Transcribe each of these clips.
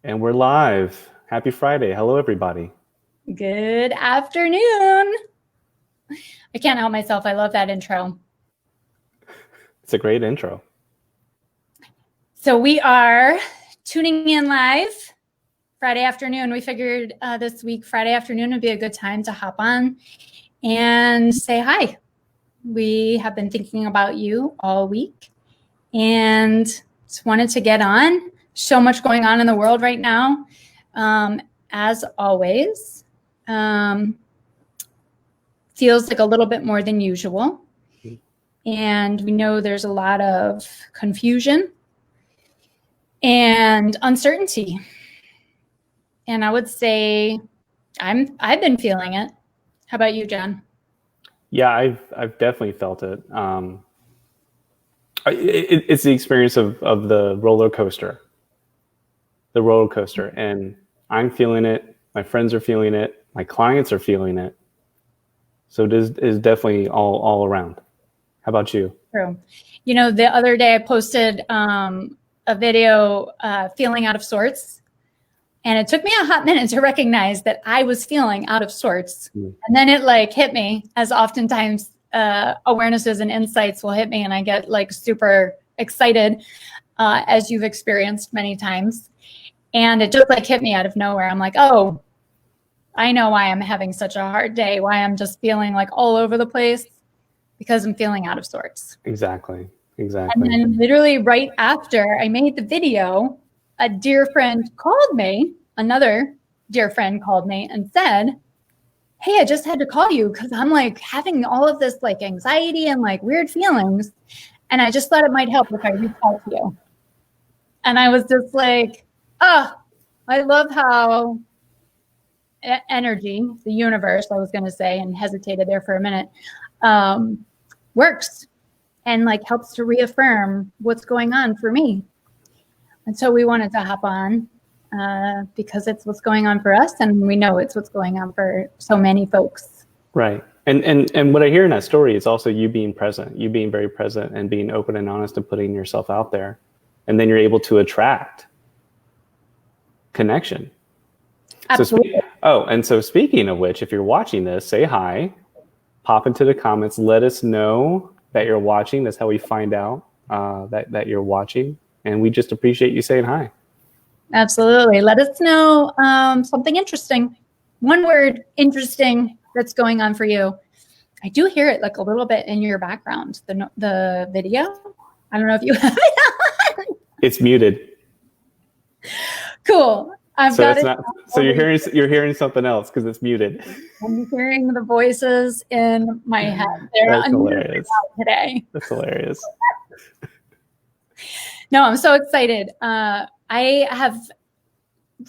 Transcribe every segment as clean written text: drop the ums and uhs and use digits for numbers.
And we're live. Happy Friday. Hello, everybody. Good afternoon. I can't help myself. I love that intro. It's a great intro. So we are tuning in live Friday afternoon. We figured this week, Friday afternoon would be a good time to hop on and say hi. We have been thinking about you all week and just wanted to get on. So much going on in the world right now. As always, feels like a little bit more than usual. And we know there's a lot of confusion and uncertainty. And I would say I've been feeling it. How about you, John? Yeah, I've definitely felt it. It's the experience of the roller coaster. And I'm feeling it. My friends are feeling it. My clients are feeling it. So it is definitely all around. How about you? True. You know, the other day I posted a video feeling out of sorts. And it took me a hot minute to recognize that I was feeling out of sorts. And then it hit me, as oftentimes awarenesses and insights will hit me and I get super excited, as you've experienced many times. And it just hit me out of nowhere. I'm like, oh, I know why I'm having such a hard day, why I'm just feeling all over the place, because I'm feeling out of sorts. Exactly. And then literally right after I made the video, a dear friend called me, another dear friend called me and said, hey, I just had to call you because I'm having all of this anxiety and weird feelings. And I just thought it might help if I reached out to you. And I was just I love how energy, the universe, I was going to say, and hesitated there for a minute, works and helps to reaffirm what's going on for me. And so we wanted to hop on because it's what's going on for us, and we know it's what's going on for so many folks. Right. And what I hear in that story is also you being present, you being very present and being open and honest and putting yourself out there. And then you're able to attract connection. Absolutely. So speaking of which, if you're watching this, say hi, pop into the comments, let us know that you're watching. That's how we find out that you're watching. And we just appreciate you saying hi. Absolutely. Let us know something interesting. One word, interesting, that's going on for you. I do hear it a little bit in your background, the video. I don't know if you have it on. It's muted. Cool. So you're hearing something else because it's muted. I'm hearing the voices in my head. That's hilarious today. That's hilarious. No, I'm so excited. I have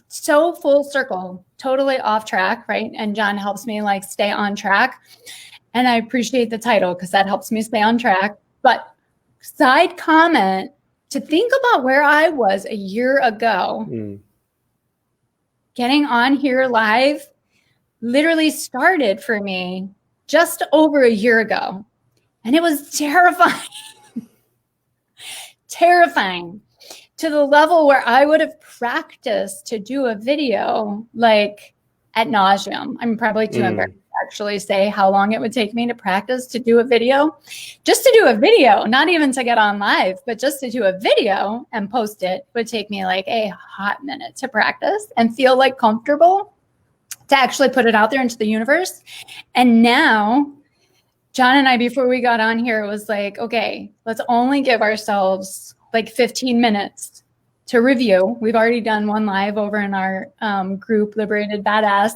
so full circle, totally off track, right? And John helps me stay on track. And I appreciate the title because that helps me stay on track. But side comment, to think about where I was a year ago, getting on here live literally started for me just over a year ago. And it was terrifying. Terrifying to the level where I would have practiced to do a video ad nauseum. I'm probably too embarrassed to actually say how long it would take me to practice to do a video. Just to do a video, not even to get on live, but just to do a video and post it would take me a hot minute to practice and feel comfortable to actually put it out there into the universe. And now John and I, before we got on here, was okay, let's only give ourselves 15 minutes to review. We've already done one live over in our group, Liberated Badass.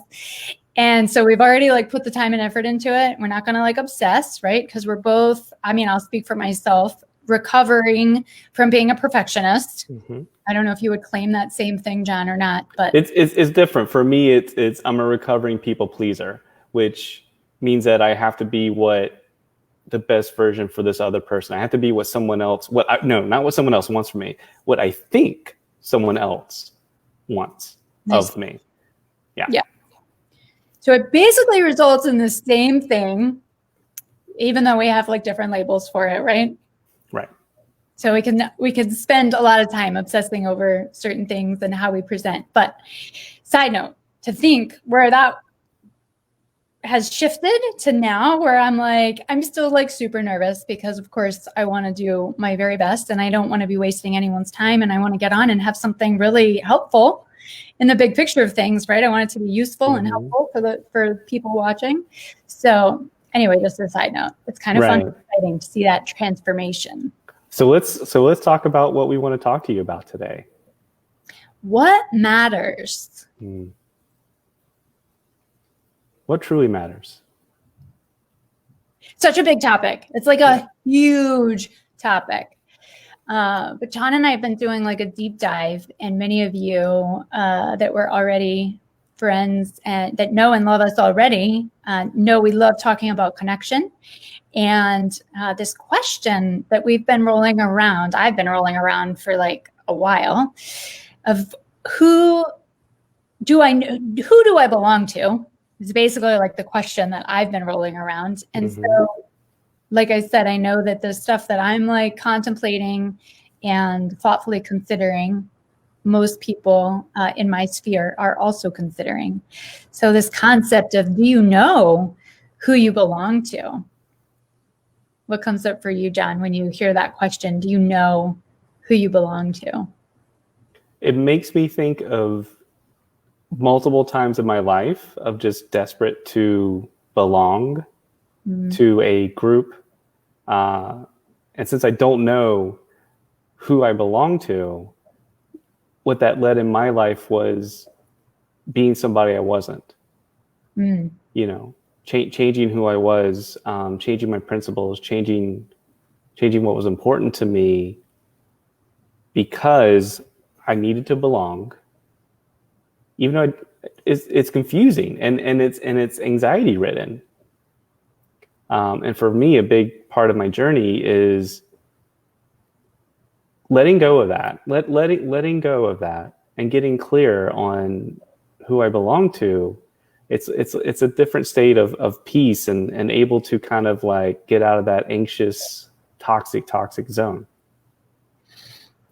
And so we've already put the time and effort into it. We're not going to obsess, right? Because we're both, I'll speak for myself, recovering from being a perfectionist. I don't know if you would claim that same thing, John, or not, but it's different. For me, it's I'm a recovering people pleaser, which means that I have to be what the best version for this other person. I have to be what someone else, not what someone else wants from me, what I think someone else wants of me. Yeah. So it basically results in the same thing, even though we have different labels for it, right? Right. So we can spend a lot of time obsessing over certain things and how we present. But side note, to think where that has shifted to now, where I'm still like super nervous because of course I want to do my very best and I don't want to be wasting anyone's time, and I want to get on and have something really helpful in the big picture of things, right? I want it to be useful and helpful for people watching. So anyway, just a side note, it's kind of fun and exciting to see that transformation. So let's talk about what we want to talk to you about today. What matters? What truly matters? Such a big topic. It's like a huge topic. But John and I have been doing like a deep dive, and many of you that were already friends and that know and love us already know we love talking about connection. And this question that we've been rolling around, I've been rolling around for like a while, of who do I belong to? It's basically like the question that I've been rolling around. And so, like I said, I know that the stuff that I'm like contemplating and thoughtfully considering, most people in my sphere are also considering. So this concept of, do you know who you belong to? What comes up for you, John, when you hear that question? Do you know who you belong to? It makes me think of multiple times in my life of just desperate to belong to a group. And since I don't know who I belong to, what that led in my life was being somebody I wasn't. You know, changing who I was, changing my principles, changing what was important to me, because I needed to belong. Even though it's confusing and it's anxiety ridden. And for me, a big part of my journey is letting go of that, letting go of that, and getting clear on who I belong to. It's a different state of peace and able to kind of like get out of that anxious, toxic zone.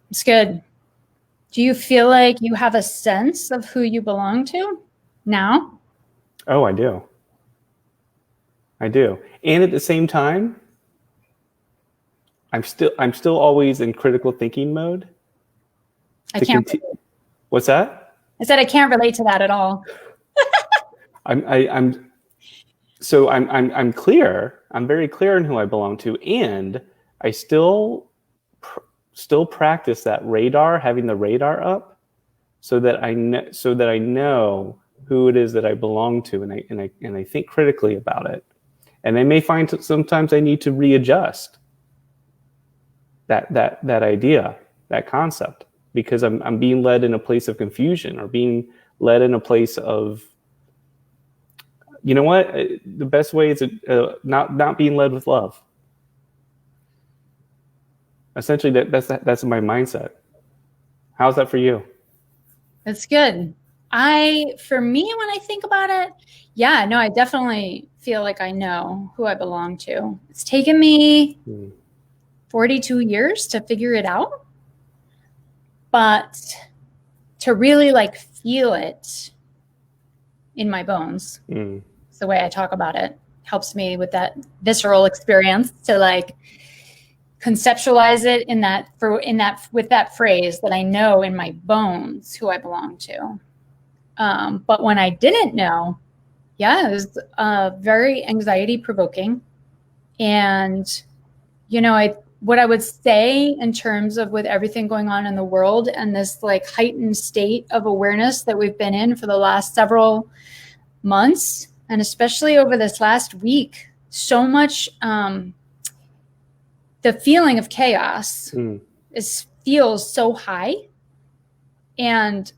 It's good. Do you feel like you have a sense of who you belong to now? Oh, I do. And at the same time, I'm still always in critical thinking mode. I can't. What's that? I said I can't relate to that at all. I'm clear. I'm very clear in who I belong to, and I still practice that radar, having the radar up, so that I know who it is that I belong to, and I think critically about it. And I may find sometimes I need to readjust that idea, that concept, because I'm being led in a place of confusion, or being led in a place of, you know what, the best way is not being led with love. Essentially, that's my mindset. How's that for you? That's good. For me, when I think about it, yeah, no, I definitely feel like I know who I belong to. It's taken me 42 years to figure it out, but to really like feel it in my bones. It's the way I talk about it. Helps me with that visceral experience to like conceptualize it with that phrase that I know in my bones who I belong to. But when I didn't know, it was very anxiety provoking. And, you know, what I would say in terms of with everything going on in the world and this like heightened state of awareness that we've been in for the last several months, and especially over this last week, so much, the feeling of chaos feels so high, and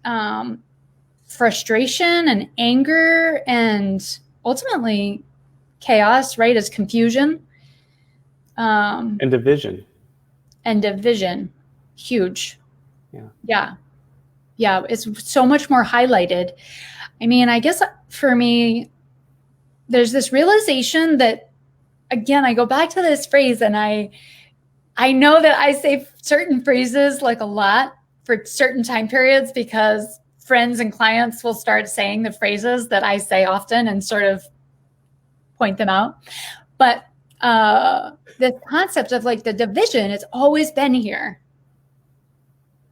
frustration and anger, and ultimately chaos, right, is confusion. And division. Huge. Yeah. It's so much more highlighted. I mean, I guess for me, there's this realization that, again, I go back to this phrase, and I I know that I say certain phrases like a lot for certain time periods because friends and clients will start saying the phrases that I say often and sort of point them out. But the concept of like the division, it's always been here,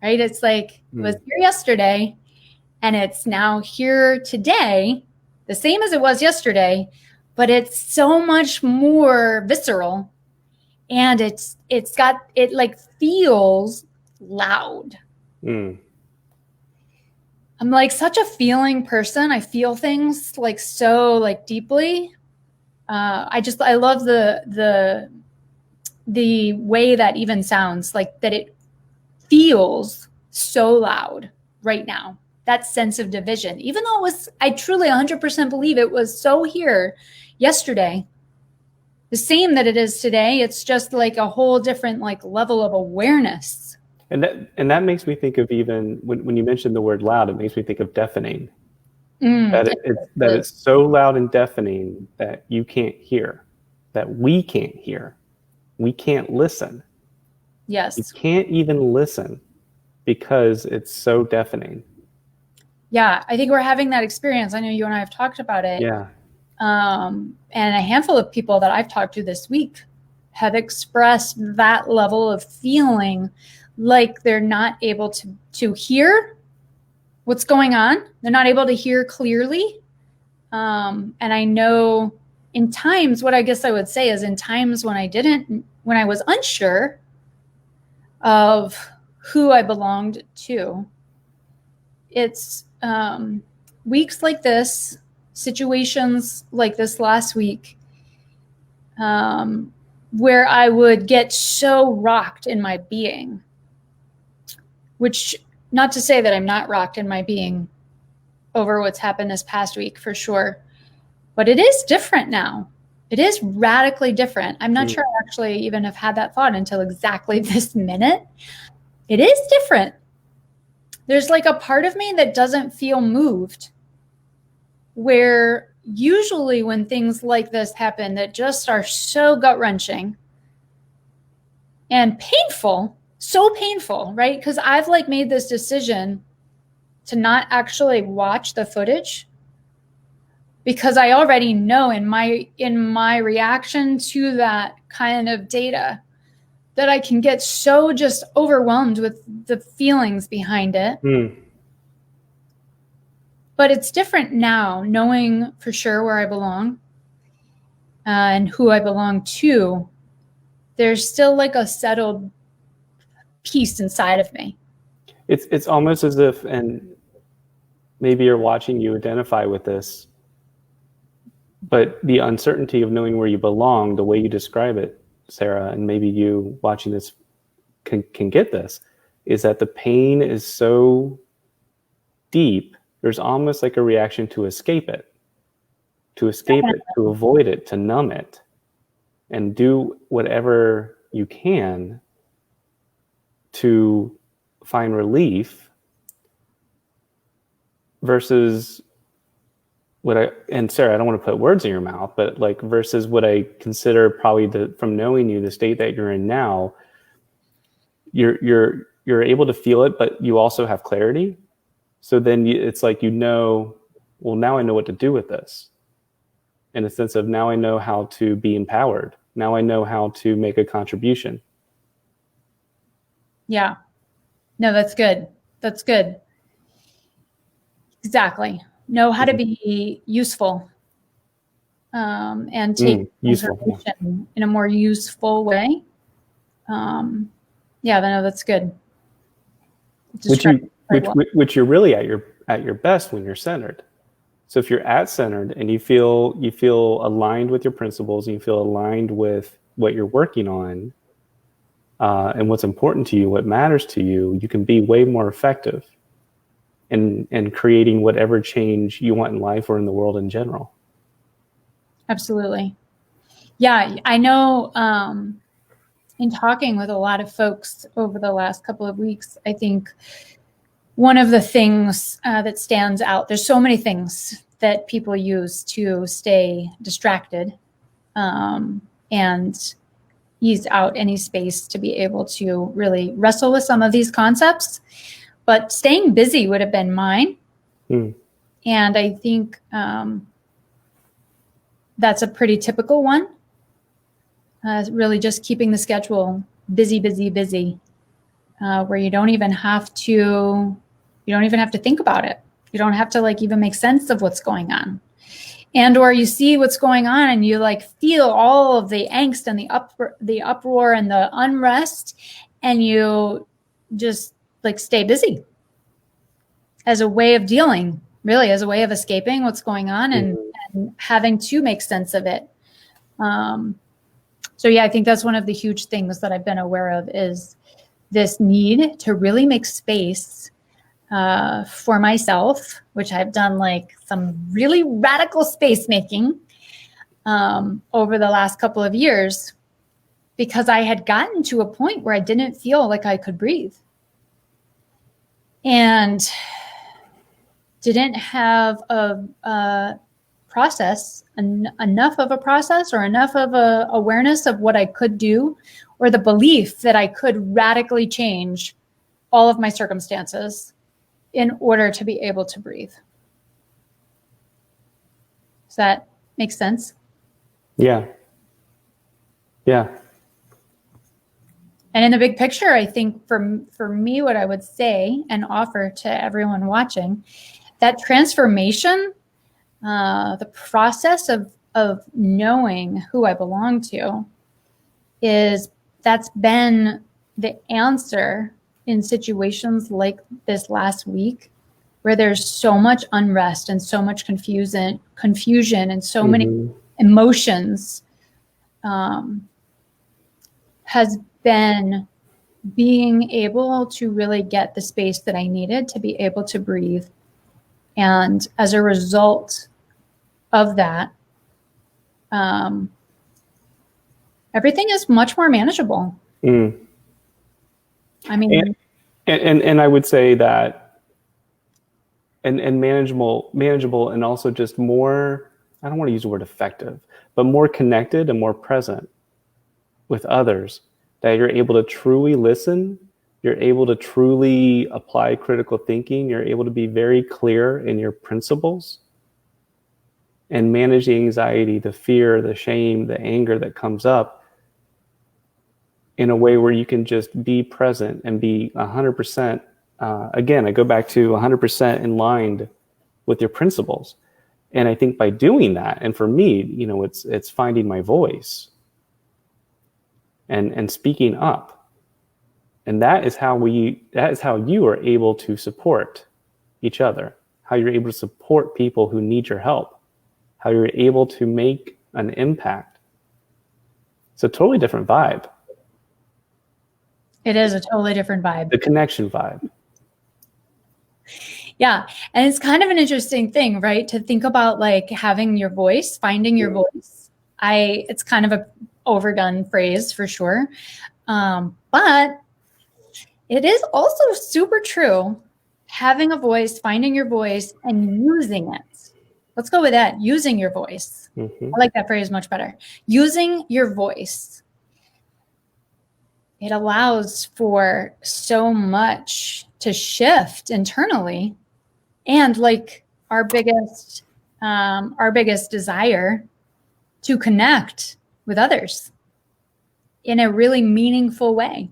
right? It's like it was here yesterday and it's now here today, the same as it was yesterday, but it's so much more visceral and it like feels loud. I'm like such a feeling person. I feel things like so like deeply. I love the way that even sounds like that. It feels so loud right now. That sense of division, even though I truly 100% believe it was so here yesterday, the same that it is today. It's just like a whole different like level of awareness. And that makes me think of, even when you mentioned the word loud, it makes me think of deafening. That it's so loud and deafening that you can't hear, that we can't hear. We can't listen. Yes. You can't even listen because it's so deafening. Yeah, I think we're having that experience. I know you and I have talked about it. Yeah. And a handful of people that I've talked to this week have expressed that level of feeling like they're not able to hear what's going on. They're not able to hear clearly. And I know in times, what I guess I would say is in times when I was unsure of who I belonged to, it's weeks like this, situations like this last week, where I would get so rocked in my being, which, not to say that I'm not rocked in my being over what's happened this past week, for sure, but it is different now. It is radically different. I'm not sure I actually even have had that thought until exactly this minute. It is different. There's like a part of me that doesn't feel moved, where usually when things like this happen that just are so gut-wrenching and painful, so painful, right? Because I've like made this decision to not actually watch the footage because I already know in my reaction to that kind of data that I can get so just overwhelmed with the feelings behind it. But it's different now, knowing for sure where I belong and who I belong to. There's still like a settled peace inside of me. It's almost as if, and maybe you're watching, you identify with this, but the uncertainty of knowing where you belong, the way you describe it, Sarah, and maybe you watching this can get this, is that the pain is so deep, there's almost like a reaction to escape it, to avoid it, to numb it, and do whatever you can to find relief, versus and Sarah, I don't want to put words in your mouth, but like versus what I consider probably from knowing you, the state that you're in now, you're able to feel it, but you also have clarity. So then it's like, well, now I know what to do with this, in a sense of now I know how to be empowered. Now I know how to make a contribution. Yeah. No, that's good. That's good. Exactly. Know how to be useful and take information in a more useful way. Yeah, no, that's good. Which you're really at your best when you're centered. So if you're at centered and you feel aligned with your principles and you feel aligned with what you're working on and what's important to you, what matters to you, you can be way more effective in creating whatever change you want in life or in the world in general. Absolutely. Yeah, I know in talking with a lot of folks over the last couple of weeks, I think one of the things that stands out, there's so many things that people use to stay distracted. And ease out any space to be able to really wrestle with some of these concepts. But staying busy would have been mine. Mm. And I think that's a pretty typical one. Really just keeping the schedule busy, where you don't even have to think about it. You don't have to like even make sense of what's going on. And or you see what's going on and you like feel all of the angst and the uproar and the unrest, and you just like stay busy as a way of dealing, really as a way of escaping what's going on and having to make sense of it. So yeah, I think that's one of the huge things that I've been aware of is this need to really make space for myself, which I've done like some really radical space making over the last couple of years, because I had gotten to a point where I didn't feel like I could breathe and didn't have a process, enough of a process or enough of a awareness of what I could do, or the belief that I could radically change all of my circumstances in order to be able to breathe. Does that make sense? Yeah. Yeah. And in the big picture, I think for me, what I would say and offer to everyone watching, that transformation, the process of knowing who I belong to, that's been the answer in situations like this last week, where there's so much unrest and so much confusion and so many emotions, has been being able to really get the space that I needed to be able to breathe. And as a result of that, everything is much more manageable. I mean, and I would say that, and manageable, and also just more, I don't want to use the word effective, but more connected and more present with others, that you're able to truly listen, you're able to truly apply critical thinking, you're able to be very clear in your principles and manage the anxiety, the fear, the shame, the anger that comes up in a way where you can just be present and be 100%. Again, I go back to 100% in line with your principles. And I think by doing that, and for me, it's finding my voice and speaking up. And that is how you are able to support each other, how you're able to support people who need your help, how you're able to make an impact. It's a totally different vibe. It is a totally different vibe. The connection vibe. Yeah. And it's kind of an interesting thing, right? To think about like having your voice, finding your voice. It's kind of a overdone phrase for sure. But it is also super true, having a voice, finding your voice and using it. Let's go with that. Using your voice. I like that phrase much better. Using your voice. It allows for so much to shift internally, and like our biggest desire to connect with others in a really meaningful way.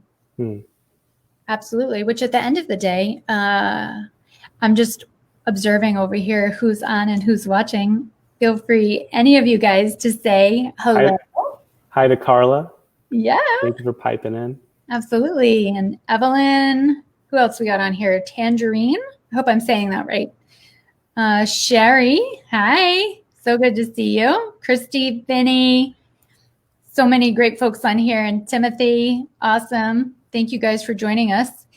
Absolutely. Which at the end of the day, I'm just observing over here who's on and who's watching. Feel free, any of you guys, to say hello. Hi to Carla. Yeah. Thank you for piping in. Absolutely. And Evelyn, who else we got on here? Tangerine. I hope I'm saying that right. Sherry. Hi. So good to see you. Christy, Vinny. So many great folks on here. And Timothy. Awesome. Thank you guys for joining us.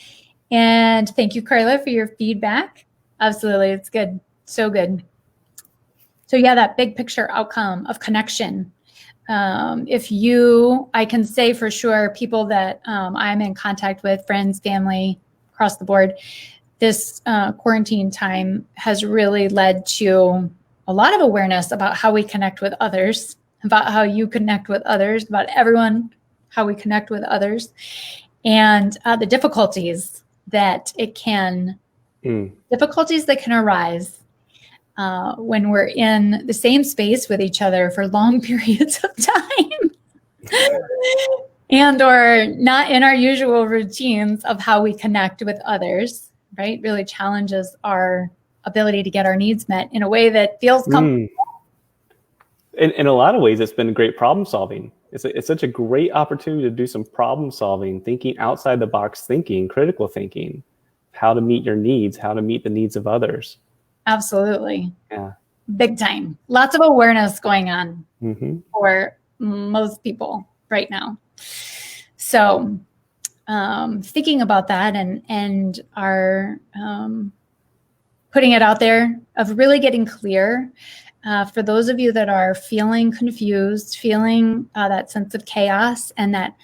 And thank you, Carla, for your feedback. Absolutely. It's good. So good. So yeah, that big picture outcome of connection. I can say for sure, people that I'm in contact with, friends, family, across the board, this quarantine time has really led to a lot of awareness about how we connect with others, about how you connect with others, about everyone how we connect with others, and the difficulties that arise when we're in the same space with each other for long periods of time and or not in our usual routines of how we connect with others, right? Really challenges our ability to get our needs met in a way that feels comfortable. In a lot of ways, it's been great problem solving. It's such a great opportunity to do some problem solving, thinking outside the box thinking, critical thinking, how to meet your needs, how to meet the needs of others. Absolutely. Yeah. Big time. Lots of awareness going on for most people right now. So thinking about that and our putting it out there of really getting clear for those of you that are feeling confused, feeling that sense of chaos and that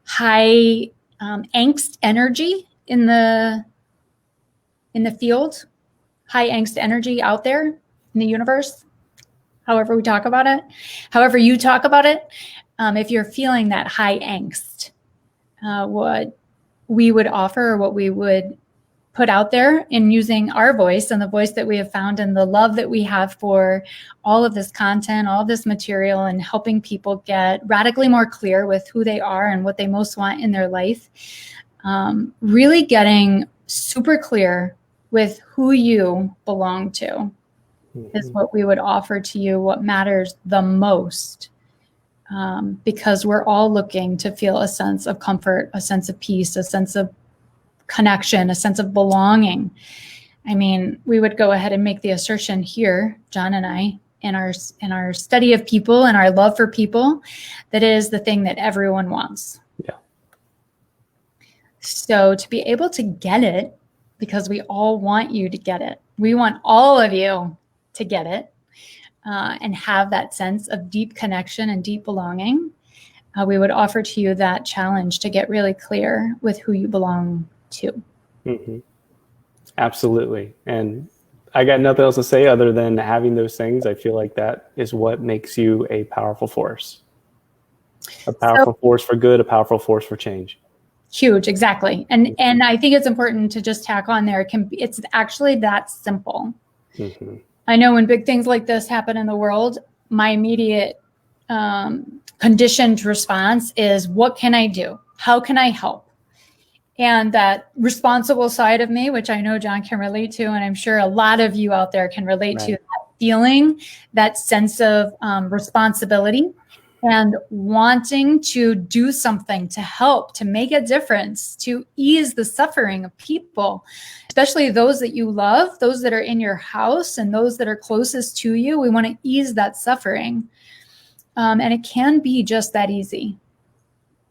high angst energy in the field, high angst energy out there in the universe, however we talk about it, however you talk about it. If you're feeling that high angst, what we would offer or what we would put out there in using our voice and the voice that we have found and the love that we have for all of this content, all of this material, and helping people get radically more clear with who they are and what they most want in their life. Really getting super clear with who you belong to is what we would offer to you, what matters the most. Because we're all looking to feel a sense of comfort, a sense of peace, a sense of connection, a sense of belonging. I mean, we would go ahead and make the assertion here, John and I, in our study of people and our love for people, that it is the thing that everyone wants. Yeah. So to be able to get it, because we all want you to get it, we want all of you to get it, and have that sense of deep connection and deep belonging, we would offer to you that challenge to get really clear with who you belong to. Absolutely. And I got nothing else to say other than having those things. I feel like that is what makes you a powerful force. A powerful force for good, a powerful force for change. Huge, exactly. And I think it's important to just tack on there. It's actually that simple. I know when big things like this happen in the world, my immediate conditioned response is, what can I do? How can I help? And that responsible side of me, which I know John can relate to, and I'm sure a lot of you out there can relate to, that feeling, that sense of responsibility and wanting to do something to help, to make a difference, to ease the suffering of people, especially those that you love, those that are in your house and those that are closest to you. We want to ease that suffering. And it can be just that easy.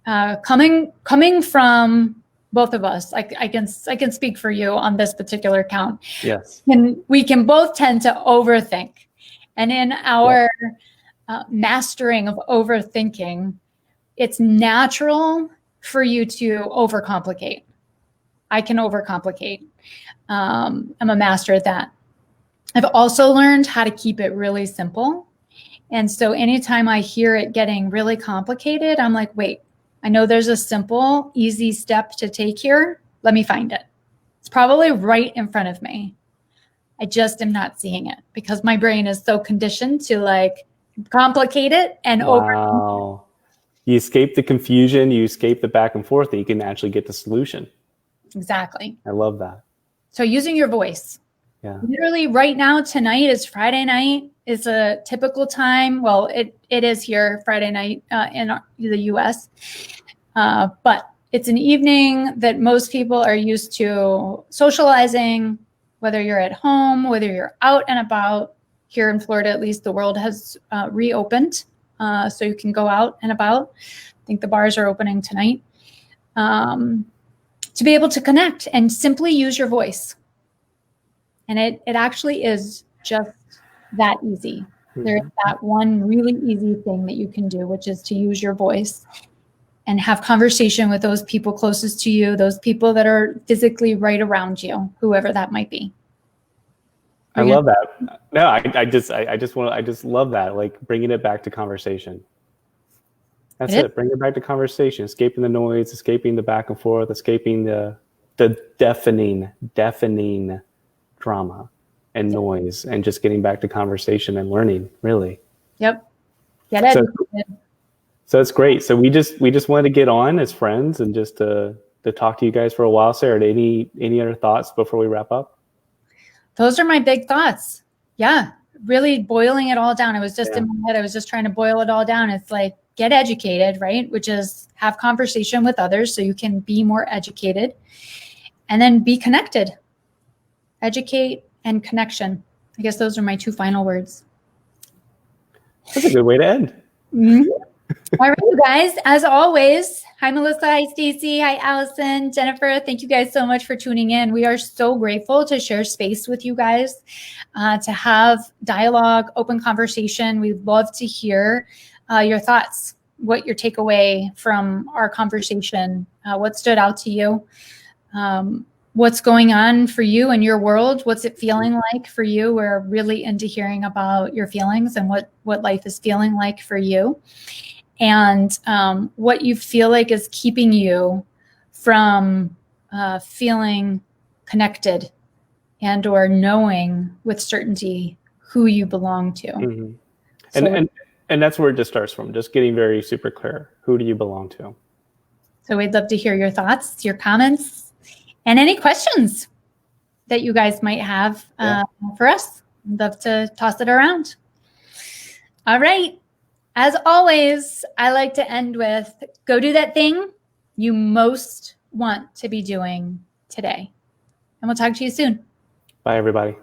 Coming from both of us, I can speak for you on this particular count. Yes. And we can both tend to overthink. And in our mastering of overthinking, it's natural for you to overcomplicate. I can overcomplicate. I'm a master at that. I've also learned how to keep it really simple. And so anytime I hear it getting really complicated, I'm like, wait, I know there's a simple, easy step to take here. Let me find it. It's probably right in front of me. I just am not seeing it because my brain is so conditioned to like complicate it and over. You escape the confusion, you escape the back and forth, and you can actually get the solution. Exactly. I love that. So using your voice. Yeah. Literally right now, tonight is Friday night. It's a typical time. Well, it is here Friday night in the US. But it's an evening that most people are used to socializing, whether you're at home, whether you're out and about. Here in Florida, at least, the world has reopened, so you can go out and about. I think the bars are opening tonight. To be able to connect and simply use your voice. And it actually is just that easy. There's that one really easy thing that you can do, which is to use your voice and have conversation with those people closest to you, those people that are physically right around you, whoever that might be. I love that. No, I just love that, like bringing it back to conversation. That's It is. it. Bring it back to conversation, escaping the noise, escaping the back and forth, escaping the deafening drama and noise, and just getting back to conversation and learning, really. Yep. Get educated. So it's great. So we just wanted to get on as friends and just to talk to you guys for a while. Sarah, any other thoughts before we wrap up? Those are my big thoughts. Yeah. Really boiling it all down. It was just in my head. I was just trying to boil it all down. It's like, get educated, right? Which is have conversation with others so you can be more educated, and then be connected. Educate and connection. I guess those are my two final words. That's a good way to end. Mm-hmm. All right, you guys, as always, hi, Melissa. Hi, Stacy. Hi, Allison, Jennifer. Thank you guys so much for tuning in. We are so grateful to share space with you guys, to have dialogue, open conversation. We'd love to hear your thoughts, what your takeaway from our conversation, what stood out to you, what's going on for you in your world, what's it feeling like for you. We're really into hearing about your feelings and what life is feeling like for you, and what you feel like is keeping you from feeling connected and or knowing with certainty who you belong to. Mm-hmm. So, and that's where it just starts from, just getting very super clear. Who do you belong to? So we'd love to hear your thoughts, your comments, and any questions that you guys might have for us. I'd love to toss it around. All right. As always, I like to end with, go do that thing you most want to be doing today. And we'll talk to you soon. Bye, everybody.